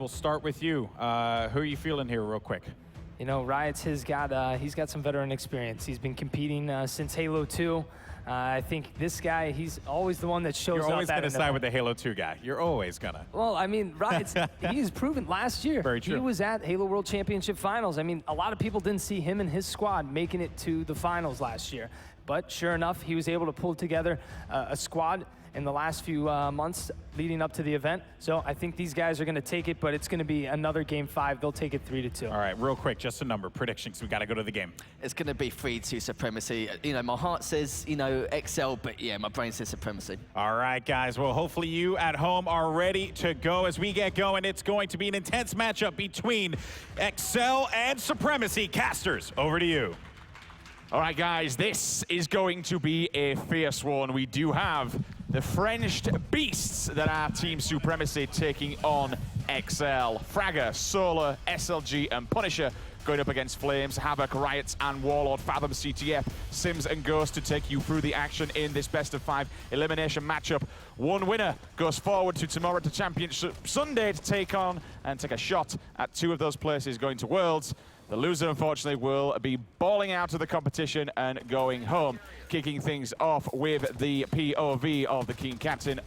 We'll start with you. Who are you feeling here real quick? You know, Riot's he's got some veteran experience. He's been competing since Halo 2. I think this guy, he's always the one that shows up. You're always going to side with the Halo 2 guy. You're always going to. Well, I mean, Riot's, he's proven last year. Very true. He was at Halo World Championship Finals. I mean, a lot of people didn't see him and his squad making it to the finals last year. But sure enough, he was able to pull together a squad in the last few months leading up to the event. So I think these guys are going to take it, but it's going to be another Game 5. They'll take it 3-2. All right, real quick, just a number. Predictions. We got to go to the game. It's going to be 3-2 Supremacy. You know, my heart says, you know, exceL, but yeah, my brain says Supremacy. All right, guys. Well, hopefully you at home are ready to go. As we get going, it's going to be an intense matchup between exceL and Supremacy. Casters, over to you. All right, guys, this is going to be a fierce one. We do have the French beasts that are Team Supremacy taking on exceL. Fragger, Solar, SLG, and Punisher going up against Flames, Havoc, Riots, and Warlord. Fathom, CTF, Sims, and Ghost to take you through the action in this best-of-5 elimination matchup. One winner goes forward to tomorrow to Championship Sunday to take on and take a shot at 2 of those places going to Worlds. The loser, unfortunately, will be bawling out of the competition and going home, kicking things off with the POV of the King Captain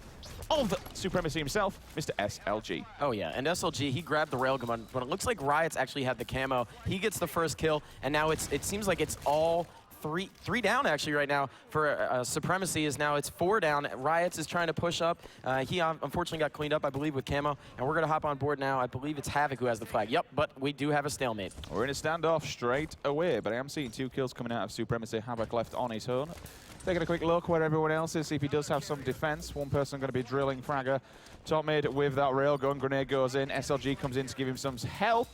of Supremacy himself, Mr. SLG. Oh yeah, and SLG, he grabbed the railgun, but it looks like Riots actually had the camo. He gets the first kill, and now it seems like it's all three down actually right now for Supremacy. Is now it's 4 down. Riots is trying to push up. He unfortunately got cleaned up, I believe, with camo, and we're gonna hop on board now. I believe it's Havoc who has the flag. Yep, but we do have a stalemate. We're in a standoff straight away, but I am seeing 2 kills coming out of Supremacy. Havoc left on his own. Taking a quick look where everyone else is, see if he does have some defense. One person going to be drilling Fragger. Top mid with that railgun. Grenade goes in. SLG comes in to give him some help.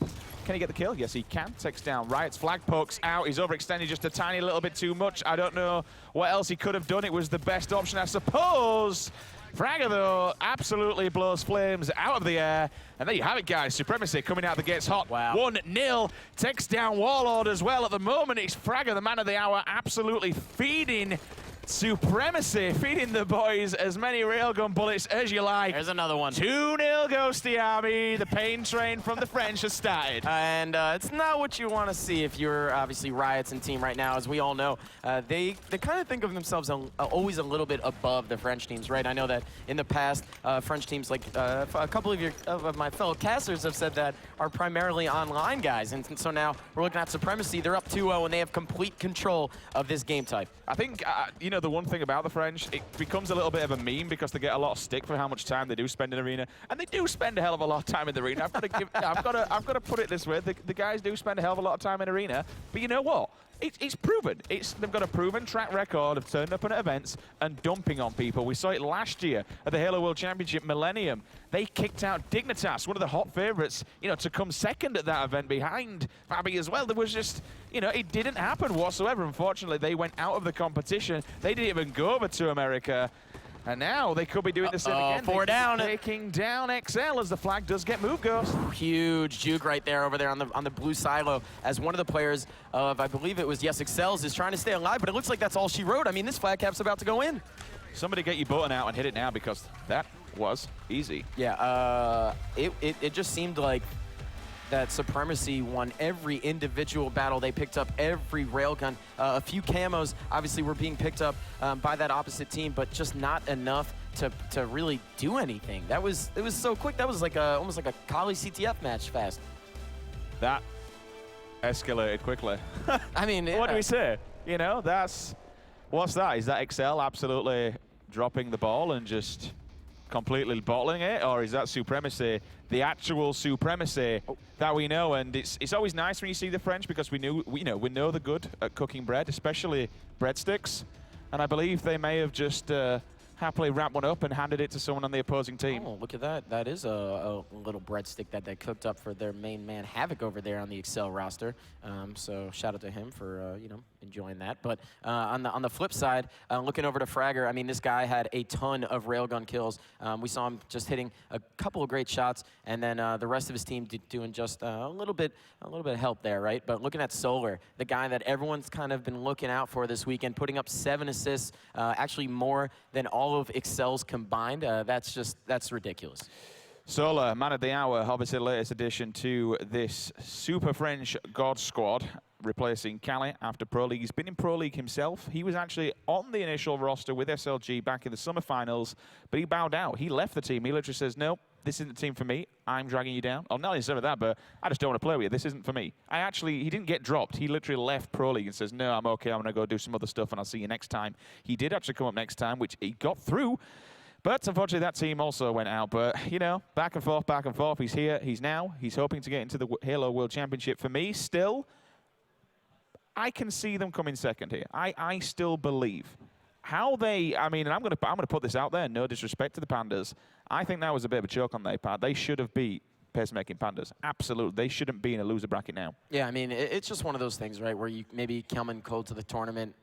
Can he get the kill? Yes, he can. Takes down Riot's flag, pokes out. He's overextended just a tiny little bit too much. I don't know what else he could have done. It was the best option, I suppose. Fragger, though, absolutely blows Flames out of the air. And there you have it, guys. Supremacy coming out the gates hot. Wow. 1-0. Takes down Warlord as well. At the moment, it's Fragger, the man of the hour, absolutely feeding Supremacy, feeding the boys as many railgun bullets as you like. There's another one. 2-0 Ghosty Army. The pain train from the French has started. And it's not what you want to see if you're obviously Riots and team right now. As we all know, they kind of think of themselves always a little bit above the French teams, right? I know that in the past, French teams, like a couple of my fellow casters have said that are primarily online guys. And so now we're looking at Supremacy. They're up 2-0, and they have complete control of this game type. I think, you know, the one thing about the French, it becomes a little bit of a meme because they get a lot of stick for how much time they do spend in arena, and they do spend a hell of a lot of time in the arena. I've got to put it this way: the guys do spend a hell of a lot of time in arena, but you know what? It's proven. They've got a proven track record of turning up at events and dumping on people. We saw it last year at the Halo World Championship Millennium. They kicked out Dignitas, one of the hot favorites, you know, to come second at that event behind Fabi as well. There was just, you know, it didn't happen whatsoever. Unfortunately, they went out of the competition. They didn't even go over to America. And now they could be doing the same again. 4 down. Taking down exceL as the flag does get moved, Ghost. Huge juke right there over there on the blue silo as one of the players of, I believe it was, yes, exceL's is trying to stay alive, but it looks like that's all she wrote. I mean, this flag cap's about to go in. Somebody get your button out and hit it now because that was easy. Yeah, it just seemed like that Supremacy won every individual battle. They picked up every railgun. A few camos obviously were being picked up by that opposite team, but just not enough to really do anything. It was so quick. That was like almost like a Kali CTF match fast. That escalated quickly. I mean, what do we say? You know, what's that? Is that exceL absolutely dropping the ball and just completely bottling it, or is that Supremacy, the actual Supremacy that we know? And it's always nice when you see the French because we know they're good at cooking bread, especially breadsticks. And I believe they may have just happily wrapped one up and handed it to someone on the opposing team. Oh, look at that. That is a little breadstick that they cooked up for their main man, Havoc, over there on the exceL roster. So shout out to him for, you know, enjoying that. But on the flip side, looking over to Fragger, I mean, this guy had a ton of railgun kills. We saw him just hitting a couple of great shots, and then the rest of his team doing just a little bit of help there, right? But looking at Solar, the guy that everyone's kind of been looking out for this weekend, putting up 7 assists, actually more than all of exceL's combined. That's ridiculous. Solar, man of the hour, obviously latest addition to this Super French God squad, replacing Calais after Pro League. He's been in Pro League himself. He was actually on the initial roster with SLG back in the summer finals, but he bowed out. He left the team. He literally says, no, this isn't the team for me. I'm dragging you down. Oh, not necessarily that, but I just don't want to play with you. This isn't for me. He didn't get dropped. He literally left Pro League and says, no, I'm okay. I'm going to go do some other stuff and I'll see you next time. He did actually come up next time, which he got through. But unfortunately, that team also went out. But, you know, back and forth, back and forth. He's here, he's now. He's hoping to get into the Halo World Championship. For me, still, I can see them coming second here. I still believe. How they, I mean, and I'm gonna put this out there, no disrespect to the Pandas. I think that was a bit of a choke on their part. They should have beat Pacemaking Pandas. Absolutely. They shouldn't be in a loser bracket now. Yeah, I mean, it's just one of those things, right, where you maybe come in cold to the tournament,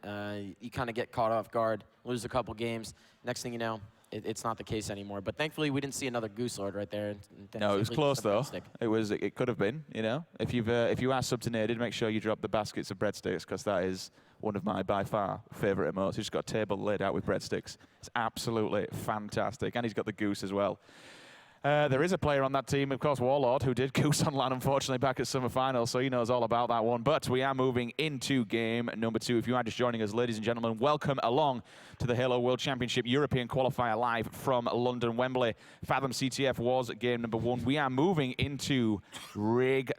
you kind of get caught off guard, lose a couple games. Next thing you know, it's not the case anymore. But thankfully, we didn't see another Goose Lord right there. No, it was close though. It could have been. You know, if you are subtonated, make sure you drop the baskets of breadsticks, because that is one of my by far favorite emotes. He's just got a table laid out with breadsticks. It's absolutely fantastic, and he's got the goose as well. There is a player on that team, of course, Warlord, who did goose on LAN, unfortunately, back at summer finals, so he knows all about that one. But we are moving into game number 2. If you are just joining us, ladies and gentlemen, welcome along to the Halo World Championship European Qualifier live from London, Wembley. Fathom CTF was game number 1. We are moving into Rig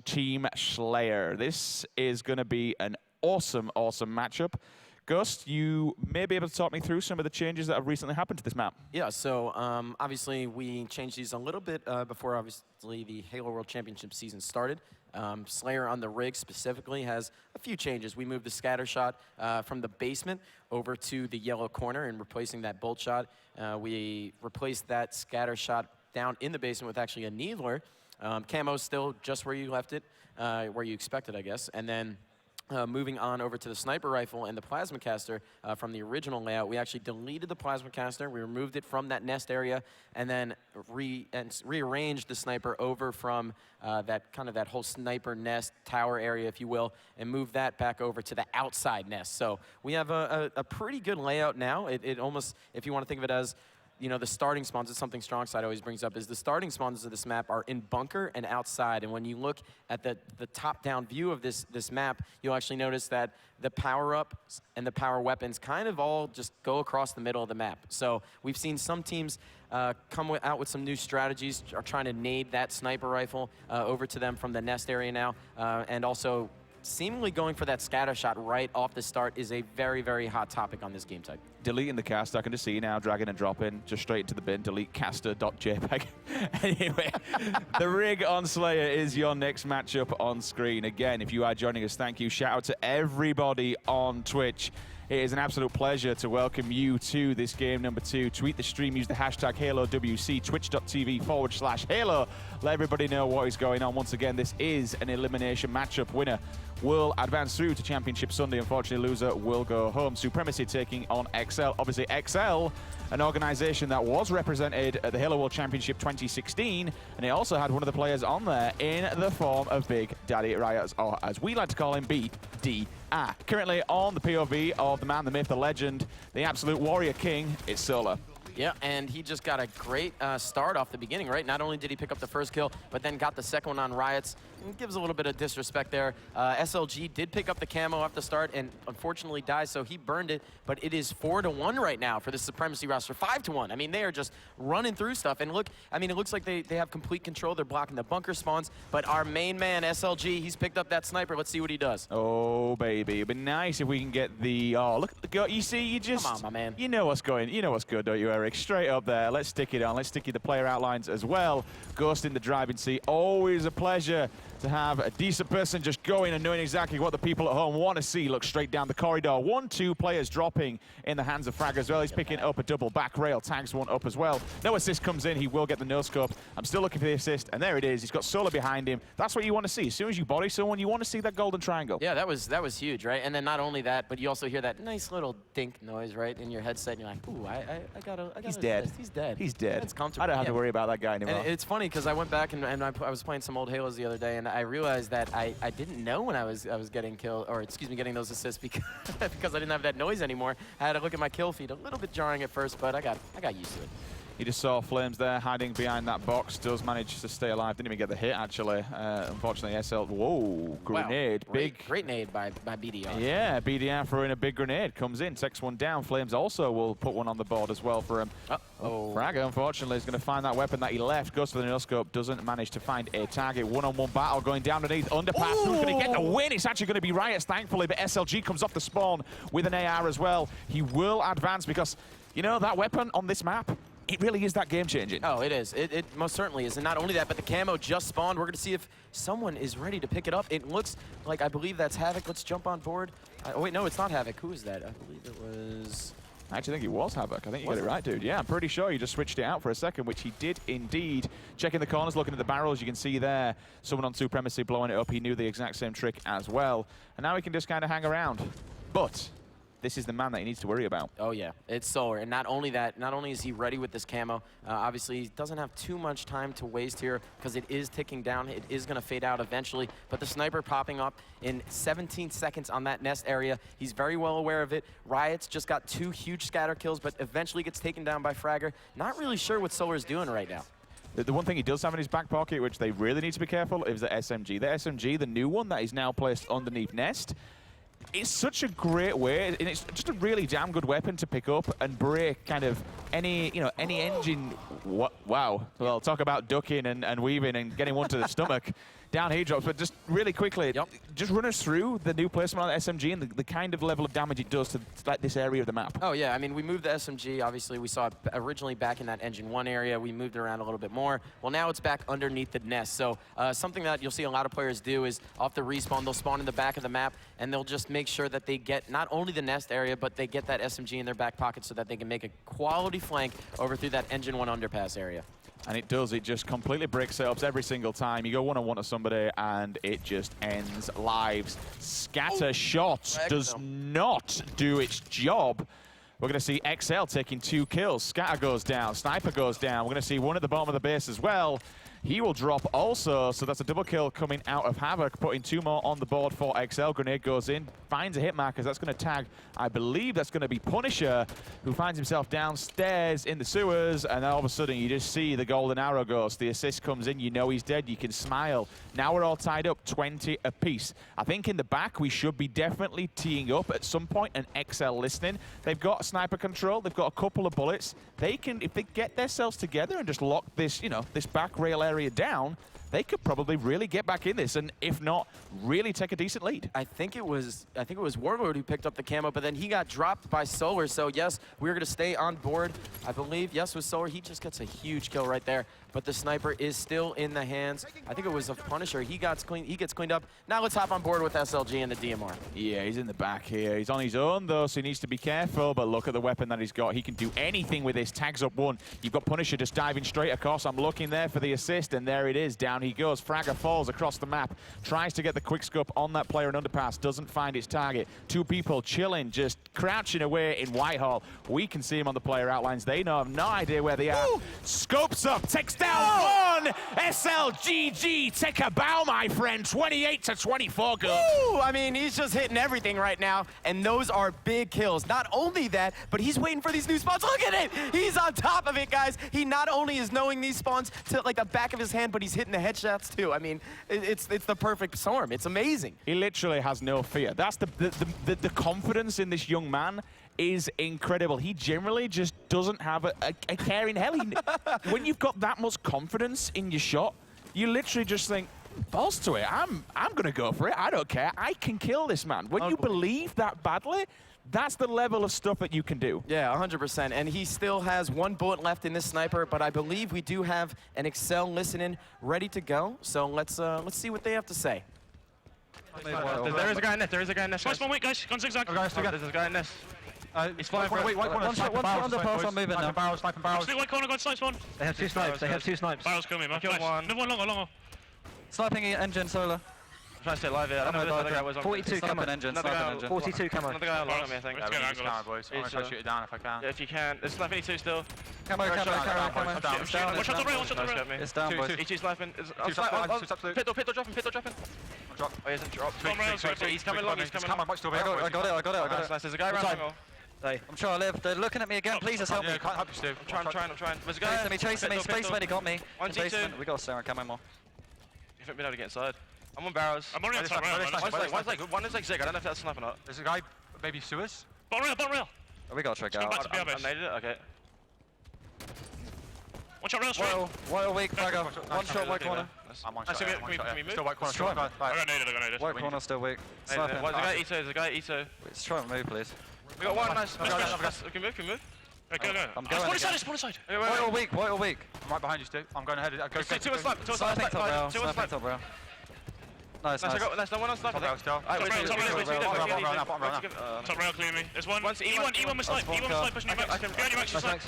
Team Slayer. This is going to be an awesome, awesome matchup. Ghost, you may be able to talk me through some of the changes that have recently happened to this map. Yeah, so obviously we changed these a little bit before obviously the Halo World Championship season started. Slayer on the rig specifically has a few changes. We moved the scatter shot from the basement over to the yellow corner and replacing that bolt shot. We replaced that scatter shot down in the basement with actually a needler. Camo still just where you left it, where you expected, I guess. And then moving on over to the sniper rifle and the plasma caster from the original layout, we actually deleted the plasma caster. We removed it from that nest area and then rearranged the sniper over from that whole sniper nest tower area, if you will, and moved that back over to the outside nest. So we have a pretty good layout now. It almost, if you want to think of it as, you know, the starting spawns, is something Strongside always brings up, is the starting spawns of this map are in bunker and outside. And when you look at the top-down view of this map, you'll actually notice that the power-ups and the power weapons kind of all just go across the middle of the map. So we've seen some teams come out with some new strategies, are trying to nade that sniper rifle over to them from the nest area now, and also seemingly going for that scatter shot right off the start is a very, very hot topic on this game type. Deleting the caster, I can just see now, dragging and dropping, just straight into the bin, delete caster.jpg. Anyway, the rig on Slayer is your next matchup on screen. Again, if you are joining us, thank you. Shout out to everybody on Twitch. It is an absolute pleasure to welcome you to this game number 2. Tweet the stream, use the hashtag HaloWC, twitch.tv/Halo. Let everybody know what is going on. Once again, this is an elimination matchup. Winner will advance through to Championship Sunday. Unfortunately, loser will go home. Supremacy taking on exceL. Obviously, exceL, an organization that was represented at the Halo World Championship 2016, and it also had one of the players on there in the form of Big Daddy Riot, or as we like to call him, BD. Currently on the POV of the man, the myth, the legend, the absolute warrior king, it's Solar. Yeah, and he just got a great start off the beginning, right? Not only did he pick up the first kill, but then got the second one on Riots. It gives a little bit of disrespect there. SLG did pick up the camo off the start and unfortunately died, so he burned it. But it is 4-1 right now for the Supremacy roster, 5-1. I mean, they are just running through stuff. And look, I mean, it looks like they have complete control. They're blocking the bunker spawns. But our main man, SLG, he's picked up that sniper. Let's see what he does. Oh, baby. It'd be nice if we can get the... Oh, look at the go. You see, you just... Come on, my man. You know what's going... You know what's good, don't you, Eric? Straight up there. Let's stick it on. Let's stick you the player outlines as well. Ghost in the driving seat. Always a pleasure to have a decent person just going and knowing exactly what the people at home want to see. Look straight down the corridor. 1-2 players dropping in the hands of Frag as well. He's picking up a double back rail. Tags one up as well. No assist comes in. He will get the no-scope. I'm still looking for the assist, and there it is. He's got Solar behind him. That's what you want to see. As soon as you body someone, you want to see that golden triangle. Yeah, that was huge, right? And then not only that, but you also hear that nice little dink noise, right, in your headset, and you're like, ooh, I got He's dead. Assist. He's dead. He's dead. It's comfortable. I don't have to worry about that guy anymore. And it's funny because I went back and I was playing some old Halos the other day, and I realized that I didn't know when I was getting killed, or excuse me, getting those assists because because I didn't have that noise anymore. I had to look at my kill feed, a little bit jarring at first, but I got used to it. You just saw Flames there hiding behind that box. Does manage to stay alive. Didn't even get the hit, actually. Unfortunately, exceL. Whoa, grenade. Wow. Big. Great nade by BDR. Yeah, BDR throwing a big grenade. Comes in, takes one down. Flames also will put one on the board as well for him. Fragger, unfortunately, is going to find that weapon that he left. Goes for the no-scope. Doesn't manage to find a target. One-on-one battle going down underneath. Underpass. Who's going to get the win? It's actually going to be Riot's, thankfully, but SLG comes off the spawn with an AR as well. He will advance because, you know, that weapon on this map, it really is that game-changing. Oh, it is. It most certainly is. And not only that, but the camo just spawned. We're going to see if someone is ready to pick it up. It looks like, I believe that's Havoc. Let's jump on board. Oh, wait, no, it's not Havoc. Who is that? I believe it was... I actually think it was Havoc. I think you got it right, dude. Yeah, I'm pretty sure you just switched it out for a second, which he did indeed. Checking the corners, looking at the barrels, you can see there, someone on Supremacy blowing it up. He knew the exact same trick as well. And now he can just kind of hang around. But this is the man that he needs to worry about. Oh, yeah. It's Solar. And not only that, not only is he ready with this camo, obviously he doesn't have too much time to waste here because it is ticking down. It is going to fade out eventually. But the sniper popping up in 17 seconds on that nest area. He's very well aware of it. Riot's just got 2 huge scatter kills, but eventually gets taken down by Fragger. Not really sure what Solar's doing right now. The one thing he does have in his back pocket, which they really need to be careful, is the SMG. The SMG, the new one that is now placed underneath Nest, it's such a great way, and it's just a really damn good weapon to pick up and break kind of any engine. Wow. Well, talk about ducking and weaving and getting one to the stomach. Down he drops, but just really quickly, just run us through the new placement on the SMG and the kind of level of damage it does to like this area of the map. Oh yeah, I mean, we moved the SMG, obviously we saw it originally back in that engine 1 area. We moved it around a little bit more. Well, now it's back underneath the nest. So something that you'll see a lot of players do is off the respawn, they'll spawn in the back of the map and they'll just make sure that they get not only the nest area, but they get that SMG in their back pocket so that they can make a quality flank over through that engine 1 underpass area. And it does, it just completely breaks setups every single time. You go one-on-one to somebody and it just ends lives. Scatter shot does not do its job. We're going to see exceL taking 2 kills. Scatter goes down, Sniper goes down. We're going to see one at the bottom of the base as well. He will drop also, so that's a double kill coming out of Havoc, putting 2 more on the board for exceL. Grenade goes in, finds a hit marker. That's going to tag, I believe that's going to be Punisher, who finds himself downstairs in the sewers, and all of a sudden you just see the golden arrow goes. The assist comes in, you know he's dead, you can smile. Now we're all tied up, 20 apiece. I think in the back we should be definitely teeing up at some point, and exceL listening. They've got sniper control, they've got a couple of bullets. They can, if they get themselves together and just lock this, you know, this back rail area down, they could probably really get back in this, and if not, really take a decent lead. I think it was Warlord who picked up the camo, but then he got dropped by Solar. So yes, we're gonna stay on board. I believe yes with Solar, he just gets a huge kill right there. But the sniper is still in the hands. I think it was a Punisher. He gets cleaned up. Now let's hop on board with SLG and the DMR. Yeah, he's in the back here. He's on his own though, so he needs to be careful. But look at the weapon that he's got. He can do anything with this. Tags up 1. You've got Punisher just diving straight across. I'm looking there for the assist, and there it is. Down he goes. Fragger falls across the map. Tries to get the quick scope on that player in underpass. Doesn't find its target. 2 people chilling, just crouching away in Whitehall. We can see him on the player outlines. They have no idea where they are. Ooh. Scopes up, takes down 1. SLGG, take a bow, my friend. 28-24 goals. Ooh, I mean, he's just hitting everything right now, and those are big kills. Not only that, but he's waiting for these new spawns. Look at it! He's on top of it, guys. He not only is knowing these spawns to like the back of his hand, but he's hitting the headshots too. I mean, it's the perfect storm. It's amazing. He literally has no fear. That's the confidence in this young man is incredible. He generally just doesn't have a care in hell. When you've got that much confidence in your shot, you literally just think, balls to it. I'm gonna go for it. I don't care. I can kill this man. When you believe that badly, that's the level of stuff that you can do. Yeah, 100%. And he still has 1 bullet left in this sniper, but I believe we do have an exceL listening ready to go. So let's see what they have to say. There is a guy in nest. There is a guy in nest. First one, wait, guys. Gone zigzag. There's a guy in nest. He's flying for wait, one shot underpass, I'm moving now. Sniping barrels. White corner, got snipes one. They have 2 snipes, they have 2 snipes. Barrels kill me, man. Killed one. Another one longer. Sniping engine solar. I'm trying to stay alive here. I don't know if this other guy was on. 42 camo. Engine, 42 camo. Another guy along me, I think. Let's get an angle. I'm going to try to shoot it down if I can. Yeah, if you can. There's sniping 2 still. Camo. One shot the rail, one shot the rail. It's down, boys. He's sniping. Pit door dropping. Oh, he hasn't dropped. He's coming long, I got it. Nice, there's a guy around. Hey, I'm trying to live. They're looking at me again. Please just help me. Can't help you, Stu. I'm trying. There's a guy. Chasing me. Space Medic got me. One Basement. We got to stay on camo more. You think we'll be able to get inside? I'm on barrows. I'm already inside rail. One is like Zig. I don't know if that's sniper or not. There's a guy, maybe Suez. Bottom rail. Oh, we got to check Come out. back to BR I base. made it. Okay. Watch out rail straight. White weak, Fragger. One shot, white corner. I'm one shot. shot. Can we move? Still white corner. Strong. I got naded. White corner still weak. There's a guy Ito. Let's try and move, please. We got one. Nice. We can move. Go. I'm going again. Spawn inside. White or weak. I'm right behind you, Stu. I'm going ahead. Go. Two on snipe. Sniping top rail. Nice. No one on sniper. Top rail still. Top rail clear me. There's one. E1 with snipe. Pushing you back. Behind you, Max. Snipe.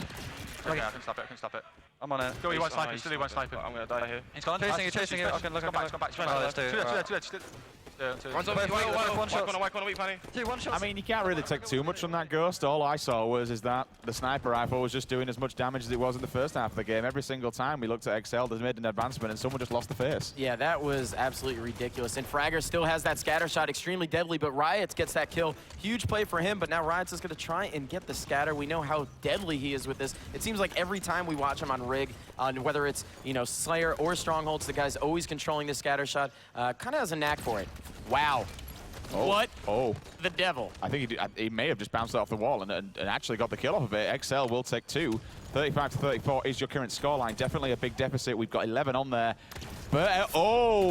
Okay, I can stop it. I'm on it. Still E1 sniping. Still E1 sniping. I'm gonna die here. He's gone. Chasing you. I can look. Come back. Oh, there's two. One's on white corner, weak panny. Two, one shot. I mean, you can't really take too much from that Ghost. All I saw was that the sniper rifle was just doing as much damage as it was in the first half of the game. Every single time we looked at exceL, they made an advancement and someone just lost the face. Yeah, that was absolutely ridiculous. And Fragger still has that scatter shot, extremely deadly, but Riots gets that kill. Huge play for him, but now Riots is going to try and get the scatter. We know how deadly he is with this. It seems like every time we watch him on Rig, whether it's, Slayer or Strongholds, the guy's always controlling the scatter shot. Kind of has a knack for it. Wow. Oh. What? Oh. The devil. I think he may have just bounced it off the wall and actually got the kill off of it. exceL will take 2. 35-34 is your current scoreline. Definitely a big deficit. We've got 11 on there. But,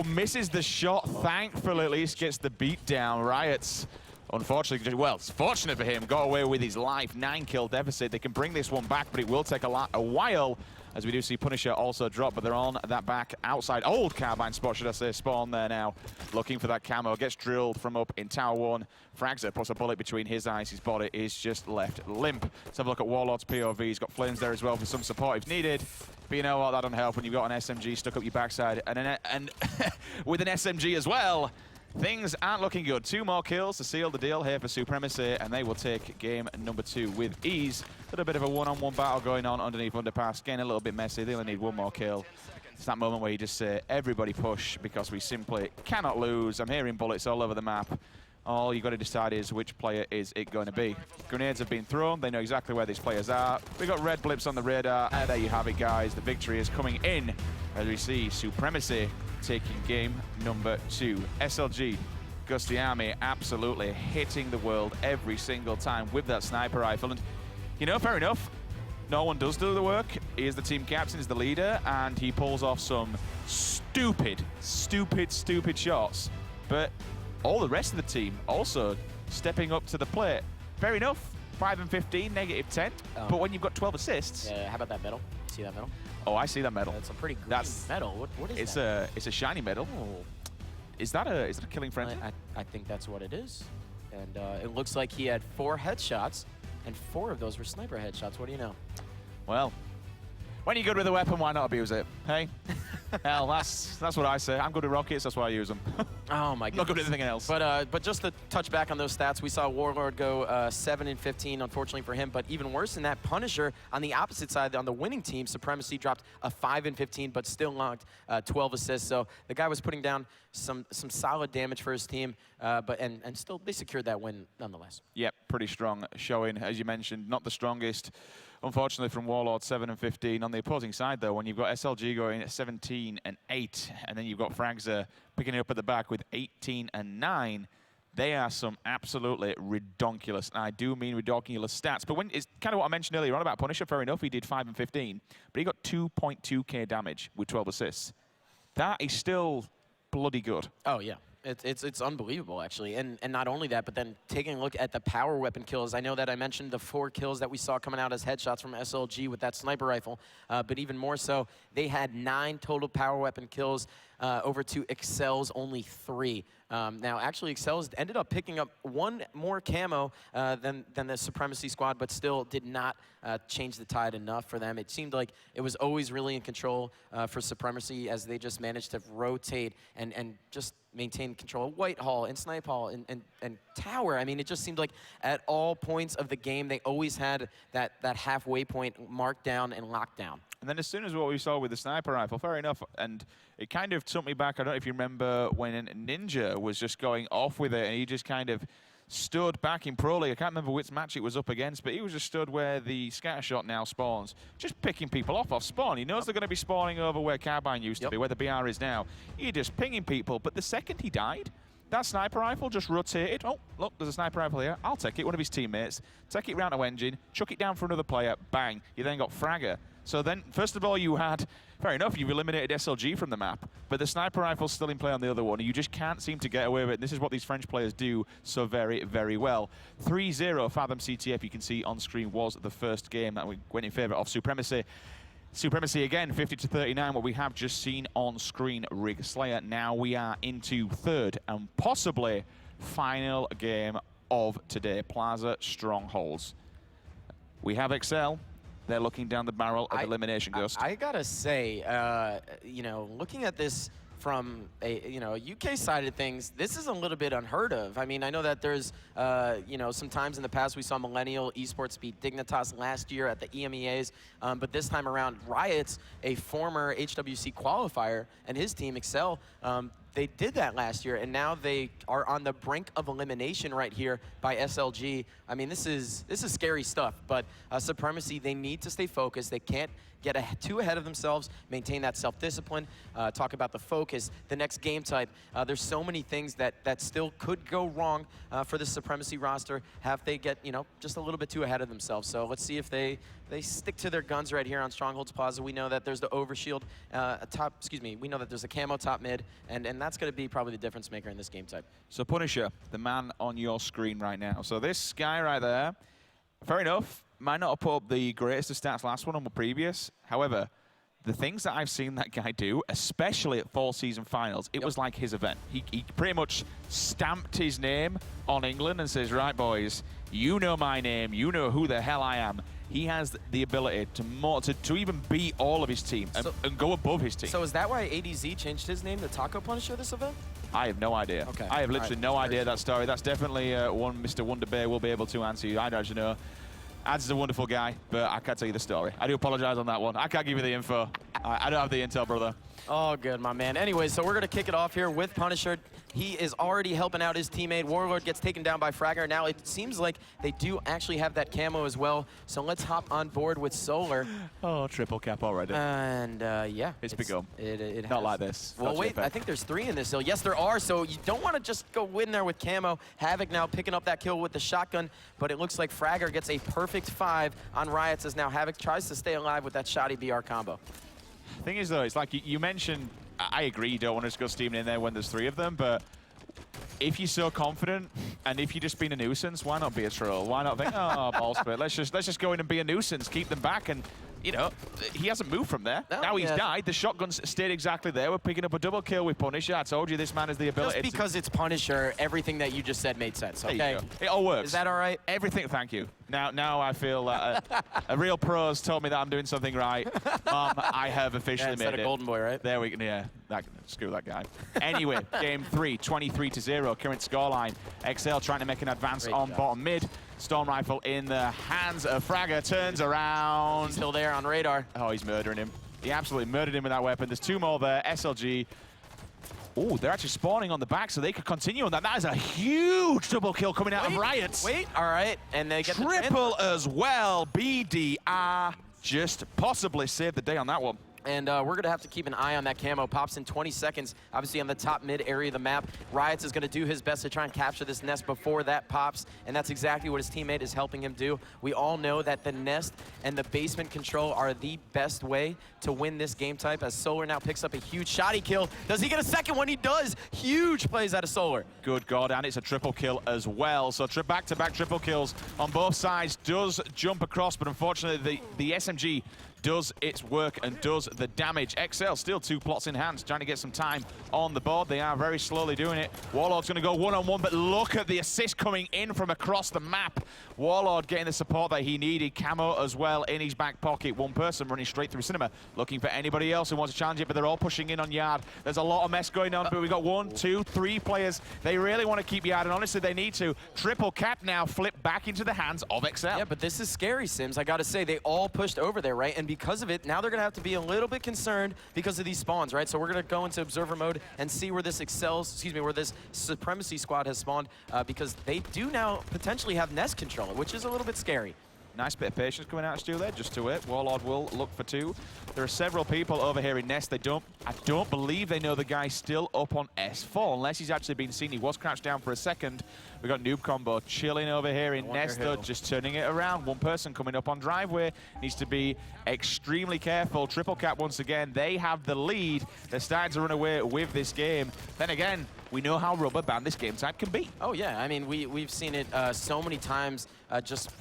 misses the shot. Thankfully, at least gets the beat down. Riots, unfortunately, well, it's fortunate for him, got away with his life. 9-kill deficit. They can bring this one back, but it will take a while. As we do see Punisher also drop, but they're on that back outside. Old carbine spot, should I say, spawn there now. Looking for that camo. Gets drilled from up in Tower 1. Fragzer puts a bullet between his eyes. His body is just left limp. Let's have a look at Warlord's POV. He's got flames there as well for some support if needed. But you know what? That doesn't help when you've got an SMG stuck up your backside. And with an SMG as well, things aren't looking good. 2 more kills to seal the deal here for Supremacy, and they will take game number 2 with ease. A little bit of a one-on-one battle going on underneath underpass, getting a little bit messy. They only need 1 more kill. It's that moment where you just say, everybody push, because we simply cannot lose. I'm hearing bullets all over the map. All you got to decide is which player is it going to be. Grenades have been thrown. They know exactly where these players are. We got red blips on the radar. And there you have it, guys. The victory is coming in as we see Supremacy taking game number 2. SLG, Gusty Army, absolutely hitting the world every single time with that sniper rifle. And, fair enough. No one does do the work. He is the team captain, he's the leader, and he pulls off some stupid shots. But all the rest of the team also stepping up to the plate. Fair enough. 5 and 15, negative 10. But when you've got 12 assists... Yeah, how about that medal? See that medal? Oh, I see that medal. It's a pretty green medal. What is that? It's a shiny medal. Oh. Is that a killing frenzy? I think that's what it is. And it looks like he had 4 headshots, and 4 of those were sniper headshots. What do you know? Well, when you're good with a weapon, why not abuse it? Hey? Hell, that's what I say. I'm good with rockets, that's why I use them. Oh my goodness. Not good with anything else. But just to touch back on those stats, we saw Warlord go 7 and 15, unfortunately for him. But even worse than that, Punisher on the opposite side, on the winning team, Supremacy dropped a 5 and 15, but still logged 12 assists. So the guy was putting down some solid damage for his team, and still they secured that win nonetheless. Yep, pretty strong showing, as you mentioned. Not the strongest, unfortunately, from Warlord, 7 and 15. On the opposing side, though, when you've got SLG going at 17 and 8, and then you've got Fragzer picking it up at the back with 18 and 9, they are some absolutely redonkulous, and I do mean redonkulous stats. But when it's kind of what I mentioned earlier on about Punisher, fair enough, he did 5 and 15, but he got 2.2k damage with 12 assists. That is still bloody good. Oh, yeah. It's unbelievable, actually. And not only that, but then taking a look at the power weapon kills. I know that I mentioned the 4 kills that we saw coming out as headshots from SLG with that sniper rifle, but even more so, they had 9 total power weapon kills over to exceL's only 3. Now, actually, exceL's ended up picking up 1 more camo than the Supremacy squad, but still did not change the tide enough for them. It seemed like it was always really in control for Supremacy as they just managed to rotate and just maintain control of Whitehall and Snipe Hall and Tower. I mean, it just seemed like at all points of the game, they always had that halfway point marked down and locked down. And then as soon as what we saw with the sniper rifle, fair enough, and it kind of took me back. I don't know if you remember when Ninja was just going off with it, and he just kind of stood back in Pro League. I can't remember which match it was up against, but he was just stood where the scatter shot now spawns, just picking people off spawn. He knows they're going to be spawning over where Carbine used to be, where the BR is now. You're just pinging people, but the second he died, that sniper rifle just rotated. Oh, look, there's a sniper rifle here. I'll take it, one of his teammates. Take it round to engine, chuck it down for another player, bang. You then got Fragger. So then, first of all, you had, fair enough, you've eliminated SLG from the map, but the sniper rifle's still in play on the other one, and you just can't seem to get away with it. And this is what these French players do so very, very well. 3-0 Fathom CTF, you can see on screen, was the first game that went in favor of Supremacy. Supremacy again, 50-39, what we have just seen on screen, Rig Slayer. Now we are into third and possibly final game of today, Plaza Strongholds. We have exceL. They're looking down the barrel of Elimination Ghost. I gotta say, you know, looking at this from a UK side of things, this is a little bit unheard of. I mean, I know that there's you know, sometimes in the past we saw Millennial eSports beat Dignitas last year at the EMEAs, but this time around, Riot's a former HWC qualifier, and his team exceL. They did that last year, and now they are on the brink of elimination right here by SLG. I mean, this is scary stuff, but Supremacy, they need to stay focused. They can't get too ahead of themselves, maintain that self-discipline, talk about the focus, the next game type. There's so many things that still could go wrong for the Supremacy roster, have they get, you know, just a little bit too ahead of themselves. So let's see if they stick to their guns right here on Strongholds Plaza. We know that there's the overshield top, we know that there's a camo top mid, and that's going to be probably the difference maker in this game type. So Punisher, the man on your screen right now. So this guy right there, fair enough, might not have put up the greatest of stats last one on the previous. However, the things that I've seen that guy do, especially at fall season finals, it was like his event. He pretty much stamped his name on England and says, right, boys, you know my name, you know who the hell I am. He has the ability to even beat all of his team and go above his team. So is that why ADZ changed his name to Taco Punisher this event? I have no idea. Okay. I have literally no idea that story. That's definitely one Mr. Wonderbear will be able to answer you. I don't actually know. Ads is a wonderful guy, but I can't tell you the story. I do apologize on that one. I can't give you the info. I don't have the intel, brother. Oh, good, my man. Anyway, so we're going to kick it off here with Punisher. He is already helping out his teammate. Warlord gets taken down by Fragger. Now it seems like they do actually have that camo as well. So let's hop on board with Solar. Oh, triple cap already. And yeah. It's begun. It Not like this. Well, wait, I think there's 3 in this hill. Yes, there are. So you don't want to just go in there with camo. Havoc now picking up that kill with the shotgun. But it looks like Fragger gets a perfect 5 on Riots as now Havoc tries to stay alive with that shoddy BR combo. Thing is, though, it's like you mentioned, I agree, you don't want to just go steaming in there when there's 3 of them, but if you're so confident and if you're just being a nuisance, why not be a troll? Why not think, oh, ball split, let's just go in and be a nuisance, keep them back, and you know, he hasn't moved from there. No, now he's died. The shotgun's stayed exactly there. We're picking up a double kill with Punisher. I told you this man has the ability. Just because it's Punisher, everything that you just said made sense, okay? It all works. Is that all right? Everything, thank you. Now I feel a real pro's told me that I'm doing something right. I have officially made it. Golden Boy, right? There we go. Yeah, screw that guy. Anyway, game 3, 23-0, current scoreline. exceL trying to make an advance on bottom mid. Storm rifle in the hands of Fragger, turns around. He's still there on radar. Oh, he's murdering him. He absolutely murdered him with that weapon. There's 2 more there. SLG. Oh, they're actually spawning on the back, so they could continue on that. That is a huge double kill coming out of Riots. Wait, all right. And they get triple as well. BDR just possibly saved the day on that one. And we're going to have to keep an eye on that camo. Pops in 20 seconds, obviously on the top mid area of the map. Riots is going to do his best to try and capture this nest before that pops, and that's exactly what his teammate is helping him do. We all know that the nest and the basement control are the best way to win this game type, as Solar now picks up a huge shoddy kill. Does he get a second one? He does. Huge plays out of Solar. Good God, and it's a triple kill as well. So back-to-back triple kills on both sides. Does jump across, but unfortunately the SMG does its work and does the damage. exceL still 2 plots in hand, trying to get some time on the board. They are very slowly doing it. Warlord's going to go one-on-one, but look at the assist coming in from across the map. Warlord getting the support that he needed. Camo as well in his back pocket. One person running straight through Cinema, looking for anybody else who wants to challenge it, but they're all pushing in on Yard. There's a lot of mess going on, but we've got 1, 2, 3 players. They really want to keep Yard, and honestly, they need to. Triple cap now flip back into the hands of exceL. Yeah, but this is scary, Sims. I got to say, they all pushed over there, right? And because of it, now they're going to have to be a little bit concerned because of these spawns, right? So we're going to go into observer mode and see where this where this Supremacy squad has spawned, because they do now potentially have nest control, which is a little bit scary. Nice bit of patience coming out of Stu there, just to it. Warlord will look for 2. There are several people over here in Nest. I don't believe they know the guy's still up on S4, unless he's actually been seen. He was crouched down for a second. We got Noob Combo chilling over here in Nest, though, just turning it around. One person coming up on driveway needs to be extremely careful. Triple Cap once again. They have the lead. They're starting to run away with this game. Then again, we know how rubber band this game type can be. Oh yeah, I mean we've seen it so many times. Just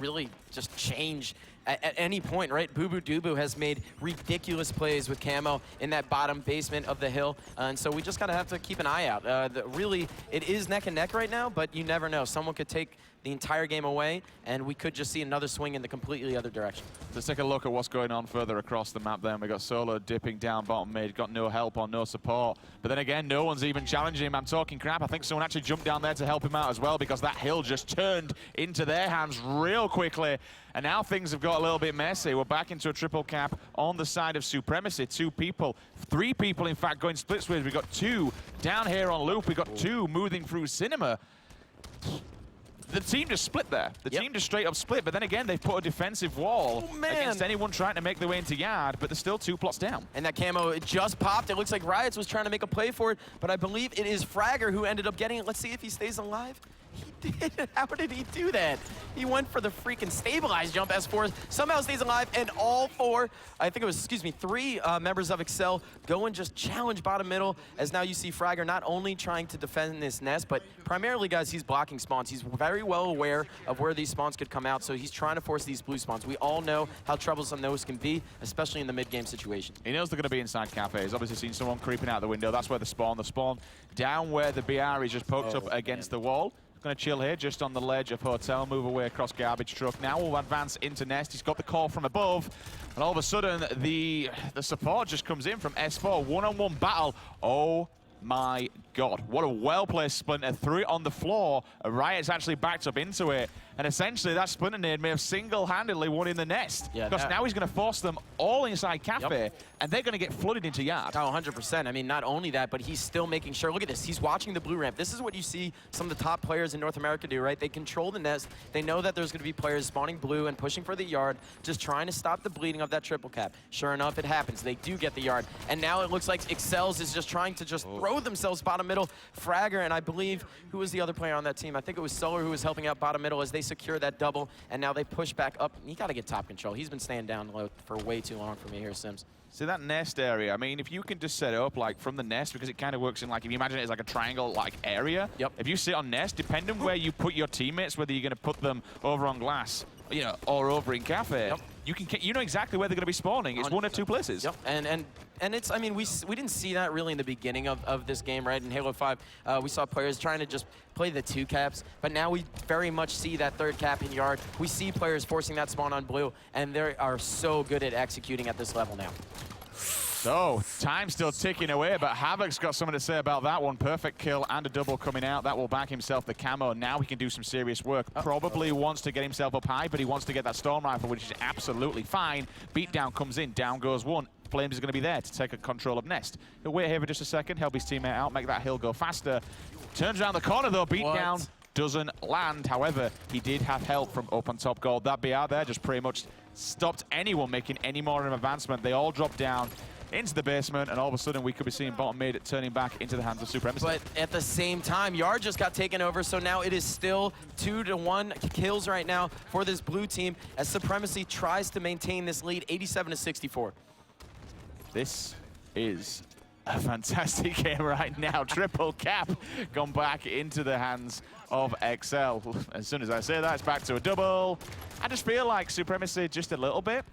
change at any point, right? Boo Boo Doo has made ridiculous plays with camo in that bottom basement of the hill, and so we just gotta have to keep an eye out. Really, it is neck and neck right now, but you never know. Someone could take the entire game away, and we could just see another swing in the completely other direction. Let's take a look at what's going on further across the map then. We got Solo dipping down bottom mid, got no help or no support. But then again, no one's even challenging him. I'm talking crap. I think someone actually jumped down there to help him out as well, because that hill just turned into their hands real quickly. And now things have got a little bit messy. We're back into a triple cap on the side of Supremacy. 2 people, 3 people in fact going split squares. We got 2 down here on Loop. We got 2 moving through Cinema. The team just split there. The team just straight up split, but then again, they've put a defensive wall against anyone trying to make their way into yard, but there's still 2 plots down. And that camo, it just popped. It looks like Riots was trying to make a play for it, but I believe it is Fragger who ended up getting it. Let's see if he stays alive. He did. How did he do that? He went for the freaking stabilized jump. S4 somehow stays alive, and all 4, I think it was, 3 members of exceL go and just challenge bottom middle, as now you see Fragger not only trying to defend this nest, but primarily, guys, he's blocking spawns. He's very well aware of where these spawns could come out, so he's trying to force these blue spawns. We all know how troublesome those can be, especially in the mid-game situation. He knows they're going to be inside Cafe. He's obviously seen someone creeping out the window. That's where the spawn down where the BR is just poked up against the wall. Going to chill here, just on the ledge of Hotel, move away across Garbage Truck. Now we'll advance into Nest. He's got the call from above, and all of a sudden, the support just comes in from S4. One-on-one battle. Oh my God, what a well-placed Splinter. Threw it on the floor. Riot's actually backed up into it. And essentially, that Splinter nade may have single-handedly won in the Nest. Yeah, because now he's going to force them all inside Cafe, and they're going to get flooded into yard. Oh, 100%. I mean, not only that, but he's still making sure. Look at this. He's watching the blue ramp. This is what you see some of the top players in North America do, right? They control the Nest. They know that there's going to be players spawning blue and pushing for the yard, just trying to stop the bleeding of that triple cap. Sure enough, it happens. They do get the yard. And now it looks like exceL's is just trying to just throw themselves bottom middle. Fragger, and I believe, who was the other player on that team? I think it was Solar who was helping out bottom middle as they secure that double, and now they push back up. You got to get top control. He's been staying down low for way too long for me here, Sims. So that nest area, I mean, if you can just set it up like from the nest, because it kind of works in like, if you imagine it as like a triangle like area, if you sit on nest, depending where you put your teammates, whether you're going to put them over on glass, you know, or over in Cafe, you know exactly where they're going to be spawning. It's 1 or 2 places. And it's, I mean, we didn't see that really in the beginning of this game, right? In Halo 5, we saw players trying to just play the 2 caps, but now we very much see that 3rd cap in yard. We see players forcing that spawn on blue, and they are so good at executing at this level now. So, time's still ticking away, but Havoc's got something to say about that one. Perfect kill and a double coming out. That will back himself the camo. Now he can do some serious work. Probably wants to get himself up high, but he wants to get that storm rifle, which is absolutely fine. Beatdown comes in, down goes 1. Flames is going to be there to take control of Nest. He'll wait here for just a second, help his teammate out, make that hill go faster. Turns around the corner though, Beatdown doesn't land. However, he did have help from up on top gold. That BR there just pretty much stopped anyone making any more of an advancement. They all dropped down into the basement, and all of a sudden we could be seeing bottom mid turning back into the hands of Supremacy. But at the same time, Yard just got taken over, so now it is still 2-1 kills right now for this blue team as Supremacy tries to maintain this lead, 87-64. This is a fantastic game right now. Triple cap gone back into the hands of exceL. As soon as I say that, it's back to a double. I just feel like Supremacy just a little bit.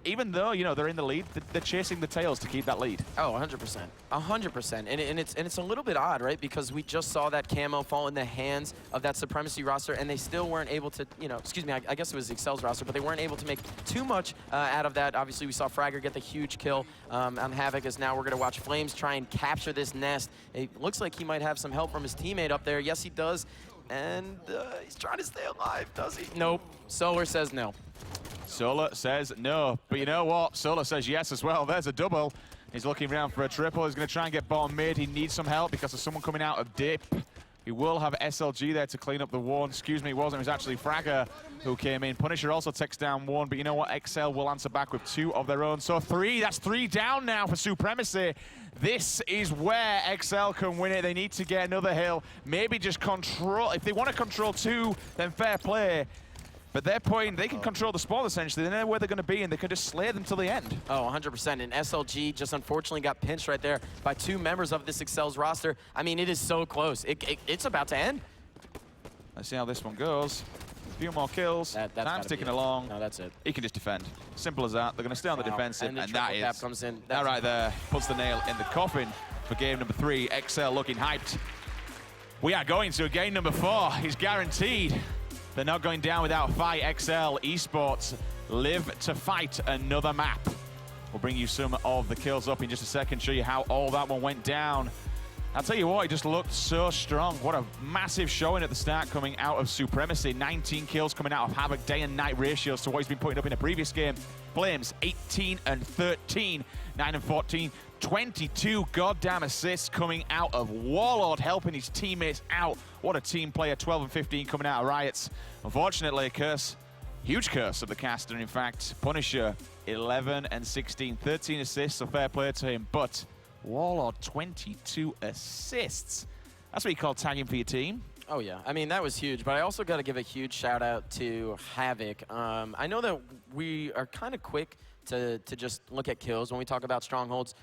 Even though, you know, they're in the lead, they're chasing the tails to keep that lead. Oh, 100%. 100%. And it's a little bit odd, right? Because we just saw that camo fall in the hands of that Supremacy roster, and they still weren't able to, you know, excuse me, I guess it was exceL's roster, but they weren't able to make too much out of that. Obviously, we saw Fragger get the huge kill on Havoc, as now we're going to watch Flames try and capture this nest. It looks like he might have some help from his teammate up there. Yes, he does. And he's trying to stay alive, does he? Nope. Solar says no. Solar says no, but you know what? Solar says yes as well. There's a double. He's looking around for a triple. He's going to try and get bottom mid. He needs some help because of someone coming out of dip. He will have SLG there to clean up the one. Excuse me, it wasn't. It was actually Fragger who came in. Punisher also takes down one, but you know what? exceL will answer back with 2 of their own. So 3, that's 3 down now for Supremacy. This is where exceL can win it. They need to get another hill. Maybe just control. If they want to control 2, then fair play. But their point, they can control the spawn essentially. They know where they're going to be, and they can just slay them till the end. Oh, 100%. And SLG just unfortunately got pinched right there by 2 members of this exceL's roster. I mean, it is so close. It's about to end. Let's see how this one goes. A few more kills. Time's ticking along. No, that's it. He can just defend. Simple as that. They're going to stay on the defensive, and that is comes in. That right there puts the nail in the coffin for game number 3. exceL looking hyped. We are going to game number 4. He's guaranteed. They're not going down without a fight. exceL eSports live to fight another map. We'll bring you some of the kills up in just a second, show you how all that one went down. I'll tell you what, it just looked so strong. What a massive showing at the start coming out of Supremacy. 19 kills coming out of Havoc, day and night ratios to what he's been putting up in a previous game. Flames, 18 and 13, 9 and 14. 22 goddamn assists coming out of Warlord, helping his teammates out. What a team player. 12 and 15 coming out of Riots. Unfortunately, a curse, huge curse of the caster, in fact. Punisher, 11 and 16, 13 assists, so fair play to him. But Warlord, 22 assists. That's what you call tagging for your team. Oh, yeah. I mean, that was huge. But I also got to give a huge shout-out to Havoc. I know that we are kind of quick to just look at kills when we talk about strongholds.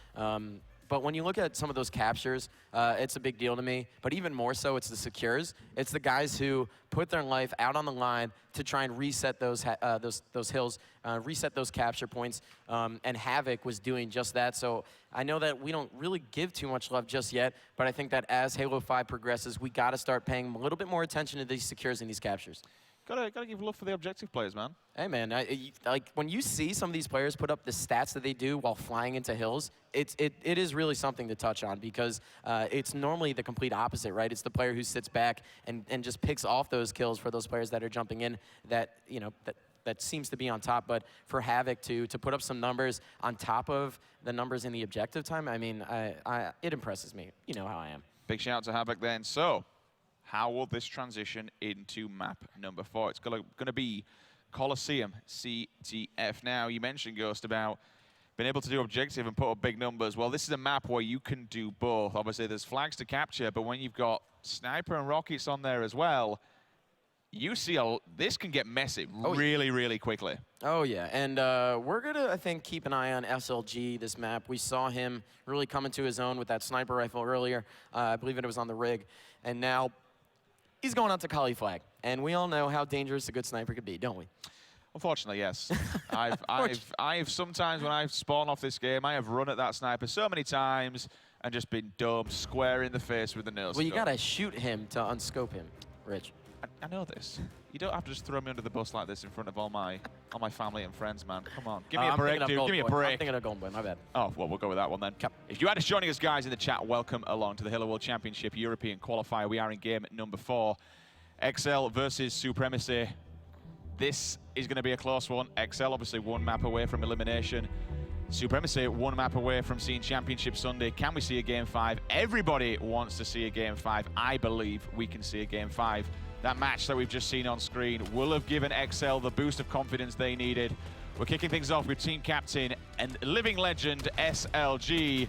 But when you look at some of those captures, it's a big deal to me. But even more so, it's the secures. It's the guys who put their life out on the line to try and reset those hills, reset those capture points. And Havoc was doing just that. So I know that we don't really give too much love just yet, but I think that as Halo 5 progresses, we got to start paying a little bit more attention to these secures and these captures. Gotta give love for the objective players, man. Hey, man, like when you see some of these players put up the stats that they do while flying into hills, it is really something to touch on because it's normally the complete opposite, right? It's the player who sits back and just picks off those kills for those players that are jumping in that, you know, that seems to be on top. But for Havoc to put up some numbers on top of the numbers in the objective time, I mean, it impresses me. You know how I am. Big shout out to Havoc then. So, how will this transition into map number 4? It's going to be Coliseum CTF. Now, you mentioned, Ghost, about being able to do objective and put up big numbers. Well, this is a map where you can do both. Obviously, there's flags to capture, but when you've got sniper and rockets on there as well, you see this can get messy really, really quickly. Oh, yeah. And we're going to, I think, keep an eye on SLG, this map. We saw him really come into his own with that sniper rifle earlier. I believe it was on the rig. And now he's going out to Kali Flag, and we all know how dangerous a good sniper could be, don't we? Unfortunately, yes. I've sometimes when I've spawned off this game, I have run at that sniper so many times and just been domed square in the face with the no scope. Well, you gotta shoot him to unscope him, Rich. I know this. You don't have to just throw me under the bus like this in front of all my family and friends, man. Come on, give me a break, dude. Give me a break. I'm thinking of Golden Boy. My bad. Oh, well, we'll go with that one then. If you are just joining us, guys, in the chat, welcome along to the Halo World Championship European Qualifier. We are in game number 4. exceL versus Supremacy. This is going to be a close one. exceL obviously 1 map away from elimination. Supremacy 1 map away from seeing Championship Sunday. Can we see a Game 5? Everybody wants to see a Game 5. I believe we can see a Game 5. That match that we've just seen on screen will have given exceL the boost of confidence they needed. We're kicking things off with team captain and living legend SLG,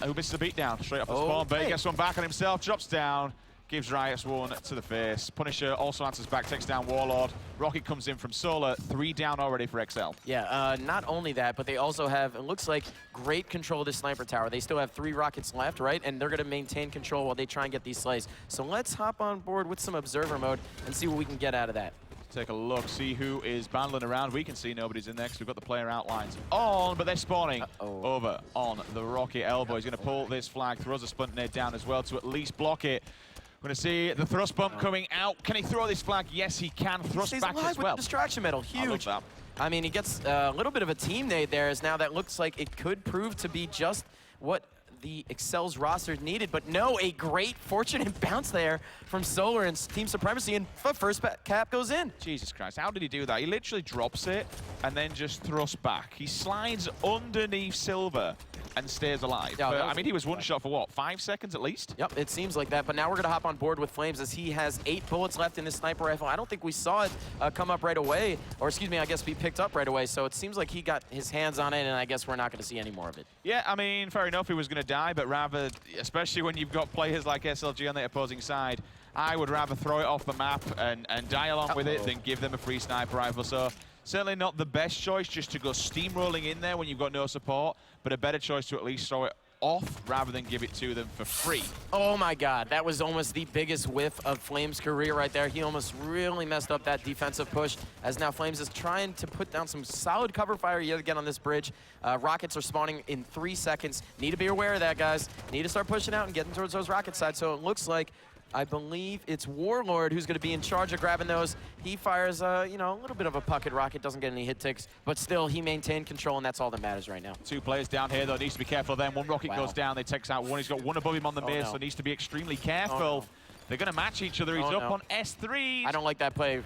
who misses a beatdown straight off the spawn, but he gets one back on himself, drops down, gives Riots one to the face. Punisher also answers back, takes down Warlord. Rocket comes in from Solar, 3 down already for exceL. Yeah, not only that, but they also have, it looks like, great control of this sniper tower. They still have 3 rockets left, right? And they're going to maintain control while they try and get these slays. So let's hop on board with some observer mode and see what we can get out of that. Take a look, see who is bandling around. We can see nobody's in there because we've got the player outlines on, but they're spawning over on the Rocket elbow. He's going to pull this flag, throws a splint nade down as well to at least block it. We're going to see the thrust bump coming out. Can he throw this flag? Yes, he can. Thrust back as well. With distraction medal, huge. I love that. I mean, he gets a little bit of a team nade there, as now that looks like it could prove to be just what the exceL's roster needed. But no, a great fortunate bounce there from Solar and Team Supremacy, and the first cap goes in. Jesus Christ, how did he do that? He literally drops it and then just thrusts back. He slides underneath Silver and stays alive. Yeah, But, I mean, he was one shot for what, 5 seconds at least? Yep, it seems like that. But now we're going to hop on board with Flames as he has 8 bullets left in his sniper rifle. I don't think we saw it come up right away, or excuse me, I guess be picked up right away. So it seems like he got his hands on it, and I guess we're not going to see any more of it. Yeah, I mean, fair enough, he was going to die, but rather, especially when you've got players like SLG on the opposing side, I would rather throw it off the map and die along with it than give them a free sniper rifle. So certainly not the best choice just to go steamrolling in there when you've got no support, but a better choice to at least throw it off rather than give it to them for free. Oh my God, that was almost the biggest whiff of Flames' career right there. He almost really messed up that defensive push, as now Flames is trying to put down some solid cover fire yet again on this bridge. Rockets are spawning in 3 seconds. Need to be aware of that, guys. Need to start pushing out and getting towards those rocket sides. So it looks like, I believe it's Warlord who's going to be in charge of grabbing those. He fires, you know, a little bit of a pocket rocket, doesn't get any hit ticks, but still he maintained control, and that's all that matters right now. 2 players down here, though, needs to be careful of them. 1 rocket goes down, they takes out 1. He's got 1 above him on the mid, so needs to be extremely careful. They're going to match each other. He's up on S3. I don't like that play.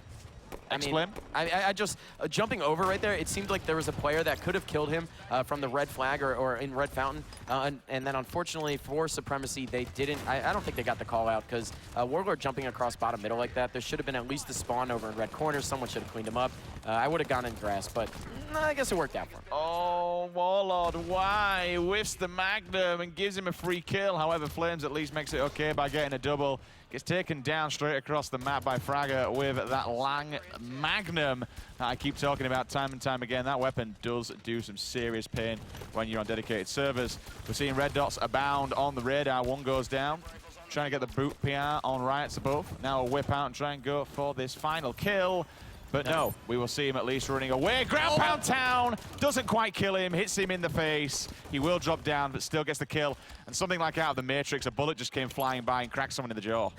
Explain. I just, jumping over right there, it seemed like there was a player that could have killed him from the red flag or in red fountain. And then unfortunately for Supremacy, they didn't, I don't think they got the call out, because Warlord jumping across bottom middle like that, there should have been at least a spawn over in red corner. Someone should have cleaned him up. I would have gone in grass, but I guess it worked out for him. Oh, Warlord, why? He whiffs the Magnum and gives him a free kill. However, Flames at least makes it okay by getting a double. Gets taken down straight across the map by Fragger with that Lang Magnum that I keep talking about time and time again. That weapon does do some serious pain when you're on dedicated servers. We're seeing red dots abound on the radar. 1 goes down. Trying to get the boot PR on Riot's above. Now a whip out and try and go for this final kill. But no, we will see him at least running away. Ground pound town, doesn't quite kill him, hits him in the face. He will drop down, but still gets the kill. And something like out of the Matrix, a bullet just came flying by and cracked someone in the jaw.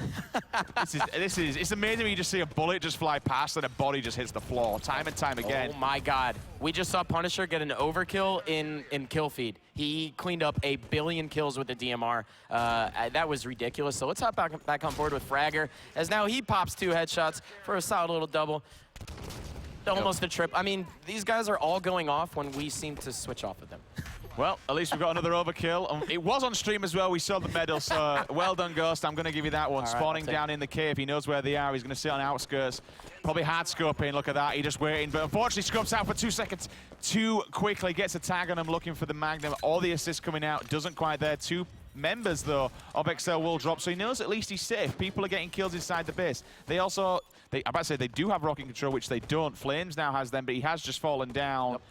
It's amazing when you just see a bullet just fly past and a body just hits the floor time and time again. Oh my God. We just saw Punisher get an overkill in kill feed. He cleaned up 1 billion kills with the DMR. That was ridiculous. So let's hop back on board with Fragger, as now he pops 2 headshots for a solid little double. Almost a trip. I mean, these guys are all going off when we seem to switch off of them. Well, at least we've got another overkill. It was on stream as well. We saw the medal, so well done, Ghost. I'm going to give you that one. Spawning down in the cave. He knows where they are. He's going to sit on outskirts. Probably hard scoping. Look at that. He just waiting. But unfortunately, scopes out for 2 seconds too quickly. Gets a tag on him looking for the Magnum. All the assists coming out. Doesn't quite there. 2 members, though, of exceL will drop, so he knows at least he's safe. People are getting kills inside the base. They also, I'm about to say, they do have rocket control, which they don't. Flames now has them, but he has just fallen down. Yep.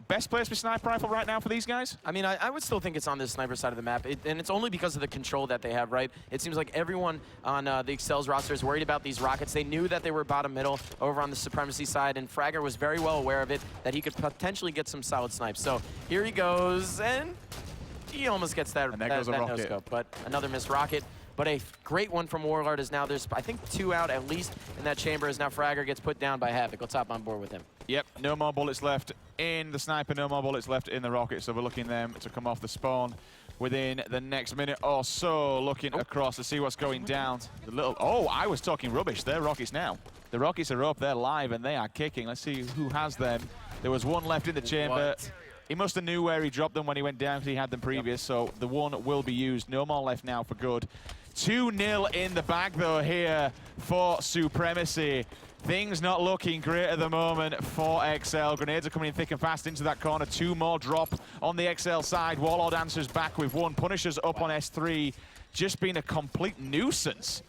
Best place for sniper rifle right now for these guys? I mean, I would still think it's on the sniper side of the map, and it's only because of the control that they have, right? It seems like everyone on the exceL's roster is worried about these rockets. They knew that they were bottom middle over on the Supremacy side, and Fragger was very well aware of it, that he could potentially get some solid snipes. So here he goes, and he almost gets that, and there goes a rocket. No-scope, but another missed rocket. But a great one from Warlord is now there's, I think, 2 out at least in that chamber, as now Fragger gets put down by Havoc. Let's hop on board with him. Yep, no more bullets left in the sniper, no more bullets left in the rocket, so we're looking them to come off the spawn within the next minute or so. Looking across to see what's going down. The little, oh, I was talking rubbish. They're rockets now. The rockets are up, they're live, and they are kicking. Let's see who has them. There was 1 left in the chamber. What? He must have knew where he dropped them when he went down, because he had them previous, so the 1 will be used. No more left now for good. 2-0 in the bag, though, here for Supremacy. Things not looking great at the moment for exceL. Grenades are coming in thick and fast into that corner. 2 more drop on the exceL side. Warlord answers back with 1. Punisher's up on S3. Just been a complete nuisance.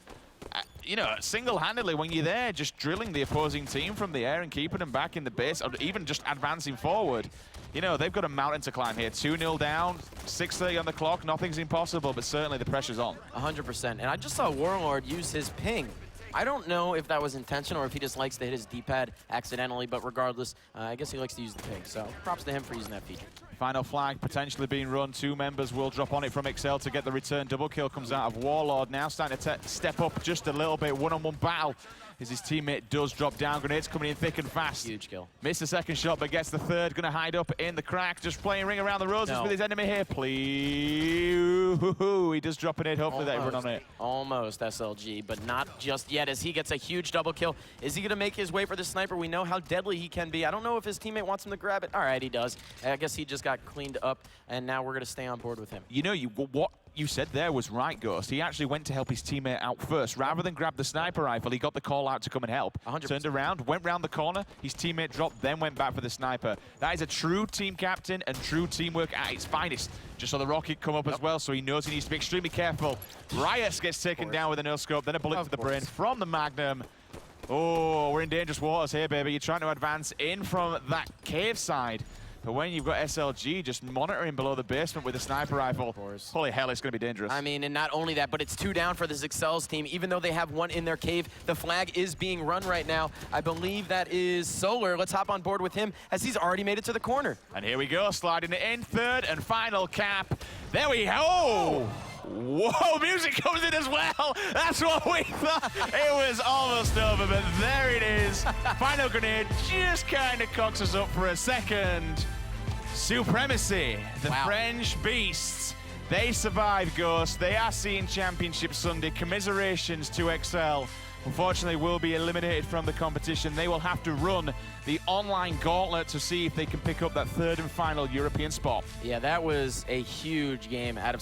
You know, single-handedly, when you're there, just drilling the opposing team from the air and keeping them back in the base, or even just advancing forward. You know, they've got a mountain to climb here. 2-0 down, 6:30 on the clock. Nothing's impossible, but certainly the pressure's on. 100%. And I just saw Warlord use his ping. I don't know if that was intentional or if he just likes to hit his D-pad accidentally, but regardless, I guess he likes to use the ping. So props to him for using that feature. Final flag potentially being run. 2 members will drop on it from exceL to get the return. Double kill comes out of Warlord. Now starting to step up just a little bit. One-on-one battle as his teammate does drop down. Grenades coming in thick and fast. Huge kill. Missed the second shot, but gets the third. Going to hide up in the crack. Just playing ring around the roses with his enemy here. Please. He does drop an hit. Hopefully they run on it. Almost SLG, but not just yet as he gets a huge double kill. Is he going to make his way for the sniper? We know how deadly he can be. I don't know if his teammate wants him to grab it. All right, he does. I guess he just got cleaned up, and now we're going to stay on board with him. You know, what you said there was right, Ghost. He actually went to help his teammate out first. Rather than grab the sniper rifle, he got the call out to come and help. 100%. Turned around, went round the corner, his teammate dropped, then went back for the sniper. That is a true team captain and true teamwork at its finest. Just saw the rocket come up as well, so he knows he needs to be extremely careful. Riot gets taken down with a no-scope, then a bullet to the brain from the Magnum. Oh, we're in dangerous waters here, baby. You're trying to advance in from that cave side. But when you've got SLG just monitoring below the basement with a sniper rifle, holy hell, it's going to be dangerous. I mean, and not only that, but it's 2 down for this exceL's team. Even though they have 1 in their cave, the flag is being run right now. I believe that is Solar. Let's hop on board with him as he's already made it to the corner. And here we go, sliding it in, third and final cap. There we go. Whoa, music comes in as well. That's what we thought. It was almost over, but there it is. Final grenade just kind of cocks us up for a second. Supremacy, the French beasts. They survived, Ghost. They are seeing Championship Sunday. Commiserations to exceL. Unfortunately, will be eliminated from the competition. They will have to run the online gauntlet to see if they can pick up that 3rd and final European spot. Yeah, that was a huge game out of